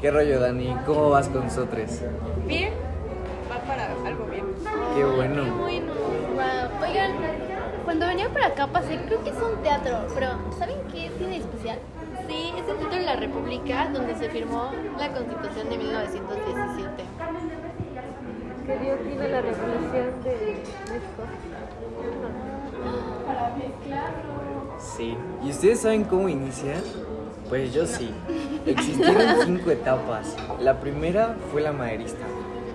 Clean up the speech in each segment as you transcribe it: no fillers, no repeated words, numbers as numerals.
¿Qué rollo, Dani? ¿Cómo vas con nosotros? Bien, va para algo bien. Qué bueno. Qué bueno. Wow. Oigan, cuando venía para acá pasé, creo que es un teatro, pero ¿saben qué tiene de especial? Sí, es el Teatro de la República, donde se firmó la Constitución de 1917. ¿Qué dio fin a la revolución de México? Sí. ¿Y ustedes saben cómo inicia? Pues yo sí. Existieron 5 etapas. La primera fue la maderista,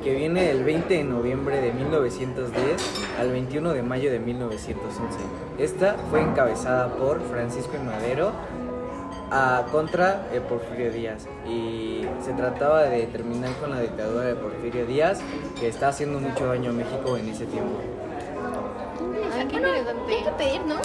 que viene del 20 de noviembre de 1910 al 21 de mayo de 1911. Esta fue encabezada por Francisco I. Madero contra Porfirio Díaz, y se trataba de terminar con la dictadura de Porfirio Díaz, que está haciendo mucho daño a México en ese tiempo. Ay, qué interesante. Hay que pedir, ¿no?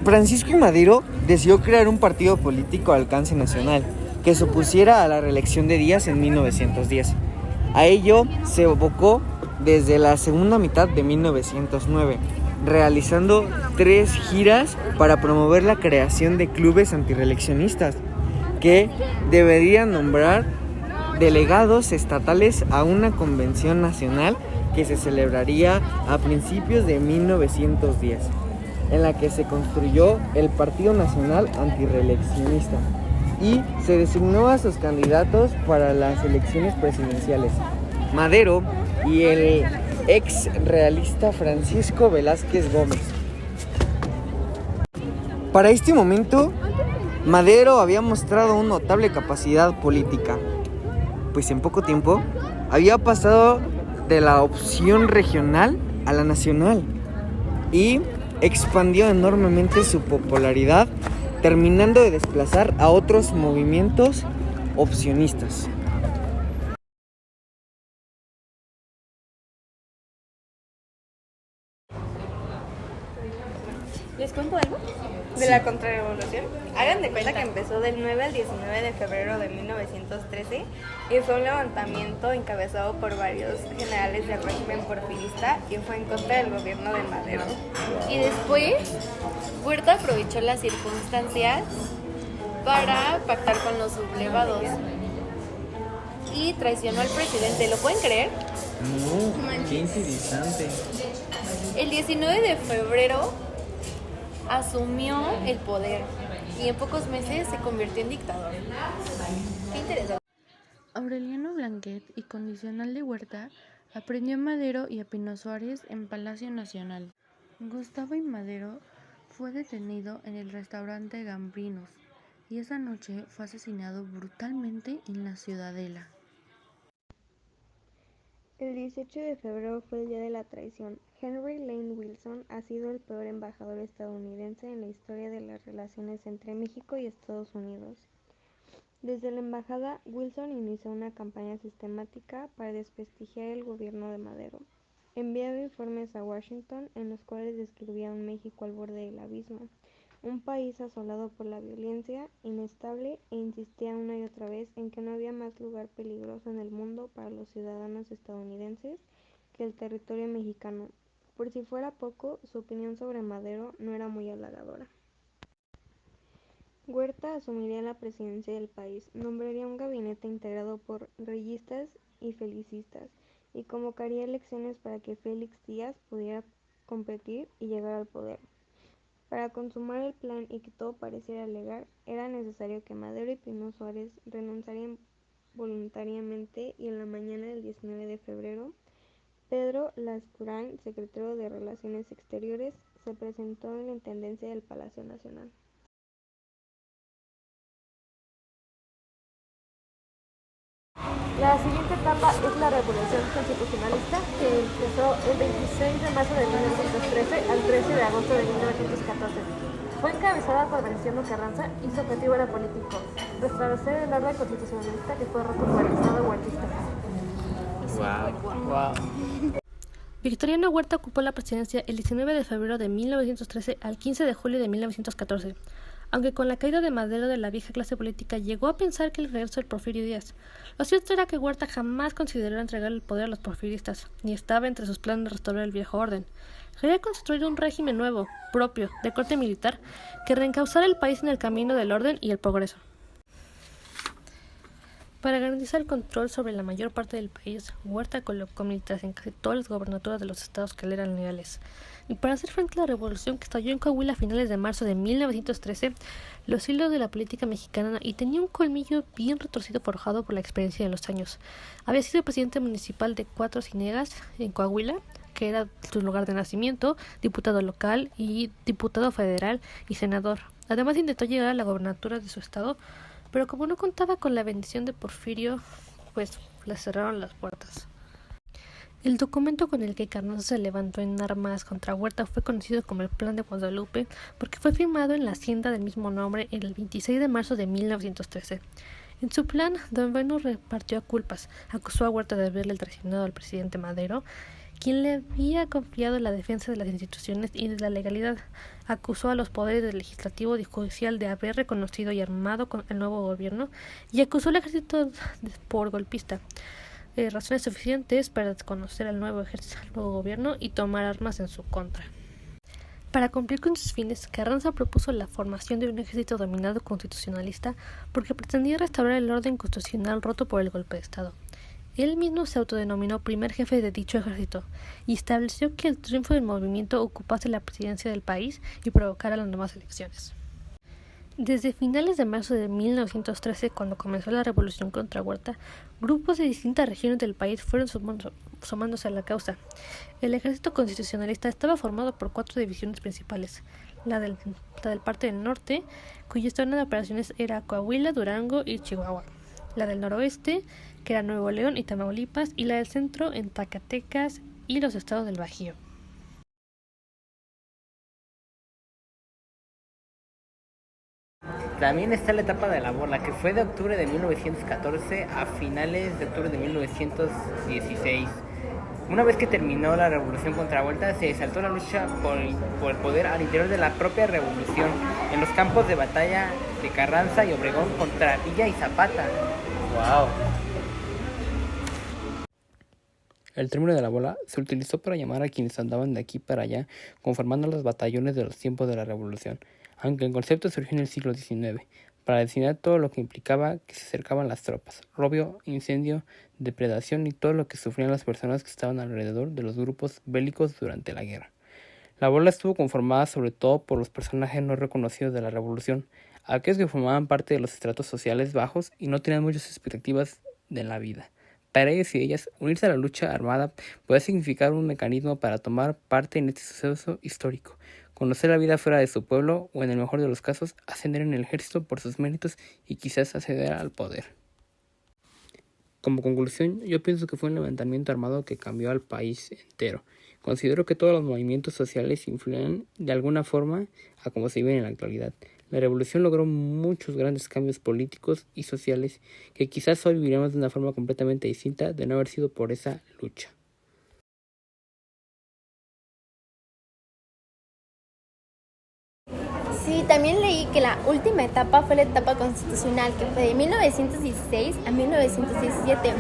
Francisco I. Madero decidió crear un partido político de alcance nacional que se opusiera a la reelección de Díaz en 1910. A ello se evocó desde la segunda mitad de 1909, realizando 3 giras para promover la creación de clubes antirreeleccionistas que deberían nombrar delegados estatales a una convención nacional que se celebraría a principios de 1910, en la que se construyó el Partido Nacional Antirreeleccionista y se designó a sus candidatos para las elecciones presidenciales, Madero y el ex realista Francisco Velázquez Gómez. Para este momento, Madero había mostrado una notable capacidad política, pues en poco tiempo había pasado de la opción regional a la nacional y expandió enormemente su popularidad, terminando de desplazar a otros movimientos opcionistas. ¿Les cuento algo? De la contrarrevolución. Hagan de cuenta que empezó del 9 al 19 de febrero de 1913 y fue un levantamiento encabezado por varios generales del régimen porfirista y fue en contra del gobierno de Madero. Y después, Huerta aprovechó las circunstancias para pactar con los sublevados y traicionó al presidente. ¿Lo pueden creer? No, qué interesante. El 19 de febrero asumió el poder y en pocos meses se convirtió en dictador. Qué interesante. Aureliano Blanquet, incondicional de Huerta, aprendió a Madero y a Pino Suárez en Palacio Nacional. Gustavo I. Madero fue detenido en el restaurante Gambrinos y esa noche fue asesinado brutalmente en la Ciudadela. El 18 de febrero fue el día de la traición. Henry Lane Wilson ha sido el peor embajador estadounidense en la historia de las relaciones entre México y Estados Unidos. Desde la embajada, Wilson inició una campaña sistemática para desprestigiar el gobierno de Madero. Enviaba informes a Washington en los cuales describía un México al borde del abismo, un país asolado por la violencia, inestable, e insistía una y otra vez en que no había más lugar peligroso en el mundo para los ciudadanos estadounidenses que el territorio mexicano. Por si fuera poco, su opinión sobre Madero no era muy halagadora. Huerta asumiría la presidencia del país, nombraría un gabinete integrado por reillistas y felicistas y convocaría elecciones para que Félix Díaz pudiera competir y llegar al poder. Para consumar el plan y que todo pareciera legal, era necesario que Madero y Pino Suárez renunciaran voluntariamente, y en la mañana del 19 de febrero, Pedro Lascurain, secretario de Relaciones Exteriores, se presentó en la intendencia del Palacio Nacional. La siguiente etapa es la Revolución Constitucionalista, que empezó el 26 de marzo de 1913 al 13 de agosto de 1914. Fue encabezada por Venustiano Carranza y su objetivo era político: restablecer el orden constitucionalista que fue roto por el Estado huertista. Wow. Victoriano Huerta ocupó la presidencia el 19 de febrero de 1913 al 15 de julio de 1914. Aunque con la caída de Madero de la vieja clase política llegó a pensar que el regreso del Porfirio Díaz. Lo cierto era que Huerta jamás consideró entregar el poder a los porfiristas, ni estaba entre sus planes de restaurar el viejo orden. Quería construir un régimen nuevo, propio, de corte militar, que reencauzara el país en el camino del orden y el progreso. Para garantizar el control sobre la mayor parte del país, Huerta colocó militares en casi todas las gobernaturas de los estados que le eran leales. Y para hacer frente a la revolución que estalló en Coahuila a finales de marzo de 1913, los hilos de la política mexicana y tenía un colmillo bien retorcido forjado por la experiencia de los años. Había sido presidente municipal de Cuatro Ciénegas en Coahuila, que era su lugar de nacimiento, diputado local y diputado federal y senador. Además intentó llegar a la gobernatura de su estado, pero como no contaba con la bendición de Porfirio, pues le cerraron las puertas. El documento con el que Carranza se levantó en armas contra Huerta fue conocido como el Plan de Guadalupe porque fue firmado en la hacienda del mismo nombre el 26 de marzo de 1913. En su plan, don Bueno repartió culpas, acusó a Huerta de haberle traicionado al presidente Madero, quien le había confiado la defensa de las instituciones y de la legalidad. Acusó a los poderes del legislativo y judicial de haber reconocido y armado con el nuevo gobierno y acusó al ejército por golpista. Razones suficientes para desconocer al nuevo ejército, al nuevo gobierno y tomar armas en su contra. Para cumplir con sus fines, Carranza propuso la formación de un ejército dominado constitucionalista porque pretendía restaurar el orden constitucional roto por el golpe de Estado. Él mismo se autodenominó primer jefe de dicho ejército y estableció que el triunfo del movimiento ocupase la presidencia del país y provocara las nuevas elecciones. Desde finales de marzo de 1913, cuando comenzó la revolución contra Huerta, grupos de distintas regiones del país fueron sumándose a la causa. El ejército constitucionalista estaba formado por 4 divisiones principales: la del parte del norte, cuya zona de operaciones era Coahuila, Durango y Chihuahua; la del noroeste, que era Nuevo León y Tamaulipas; y la del centro en Zacatecas y los estados del Bajío. También está la etapa de la bola, que fue de octubre de 1914 a finales de octubre de 1916. Una vez que terminó la revolución contra Huerta, se desató la lucha por el poder al interior de la propia revolución, en los campos de batalla de Carranza y Obregón contra Villa y Zapata. ¡Wow! El término de la bola se utilizó para llamar a quienes andaban de aquí para allá, conformando los batallones de los tiempos de la revolución, aunque el concepto surgió en el siglo XIX, para designar todo lo que implicaba que se acercaban las tropas: robio, incendio, depredación y todo lo que sufrían las personas que estaban alrededor de los grupos bélicos durante la guerra. La bola estuvo conformada sobre todo por los personajes no reconocidos de la revolución, aquellos que formaban parte de los estratos sociales bajos y no tenían muchas expectativas de la vida. Para ellos y ellas, unirse a la lucha armada podía significar un mecanismo para tomar parte en este suceso histórico, conocer la vida fuera de su pueblo o, en el mejor de los casos, ascender en el ejército por sus méritos y quizás acceder al poder. Como conclusión, yo pienso que fue un levantamiento armado que cambió al país entero. Considero que todos los movimientos sociales influyen de alguna forma a cómo se vive en la actualidad. La revolución logró muchos grandes cambios políticos y sociales que quizás hoy viviremos de una forma completamente distinta de no haber sido por esa lucha. Sí, también leí que la última etapa fue la etapa constitucional, que fue de 1916 a 1917.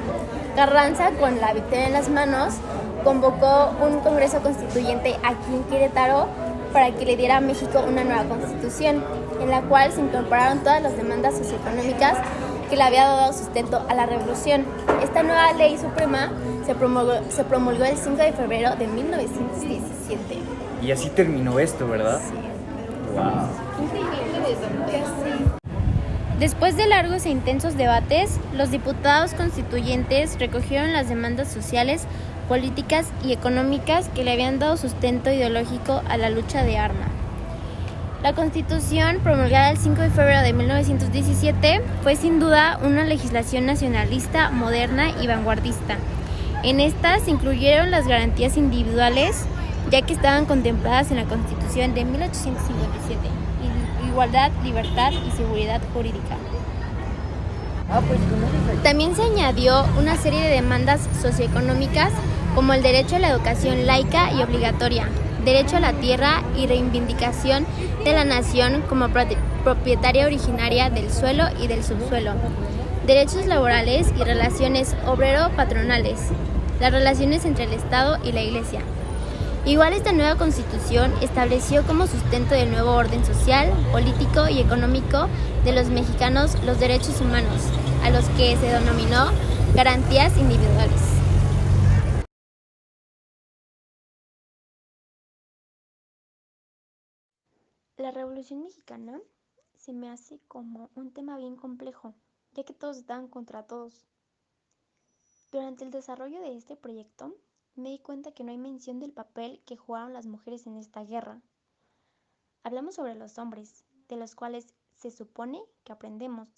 Carranza, con la victoria en las manos, convocó un congreso constituyente aquí en Querétaro para que le diera a México una nueva constitución, en la cual se incorporaron todas las demandas socioeconómicas que le había dado sustento a la revolución. Esta nueva ley suprema se promulgó el 5 de febrero de 1917. Y así terminó esto, ¿verdad? Sí. ¡Wow! Después de largos e intensos debates, los diputados constituyentes recogieron las demandas sociales, políticas y económicas que le habían dado sustento ideológico a la lucha de armas. La Constitución, promulgada el 5 de febrero de 1917, fue sin duda una legislación nacionalista, moderna y vanguardista. En esta se incluyeron las garantías individuales, ya que estaban contempladas en la Constitución de 1857, igualdad, libertad y seguridad jurídica. También se añadió una serie de demandas socioeconómicas como el derecho a la educación laica y obligatoria, derecho a la tierra y reivindicación de la nación como propietaria originaria del suelo y del subsuelo, derechos laborales y relaciones obrero-patronales, las relaciones entre el Estado y la Iglesia. Igual, esta nueva Constitución estableció como sustento del nuevo orden social, político y económico de los mexicanos los derechos humanos, a los que se denominó garantías individuales. La Revolución Mexicana se me hace como un tema bien complejo, ya que todos estaban contra todos. Durante el desarrollo de este proyecto, me di cuenta que no hay mención del papel que jugaron las mujeres en esta guerra. Hablamos sobre los hombres, de los cuales se supone que aprendemos,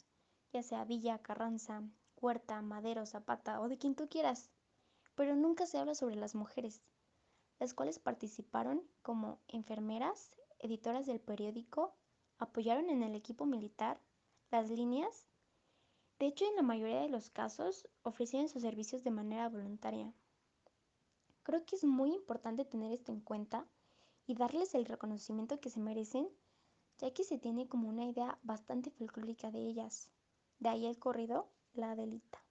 ya sea Villa, Carranza, Huerta, Madero, Zapata o de quien tú quieras, pero nunca se habla sobre las mujeres, las cuales participaron como enfermeras, editoras del periódico, apoyaron en el equipo militar, las líneas. De hecho, en la mayoría de los casos, ofrecieron sus servicios de manera voluntaria. Creo que es muy importante tener esto en cuenta y darles el reconocimiento que se merecen, ya que se tiene como una idea bastante folclórica de ellas. De ahí el corrido La Adelita.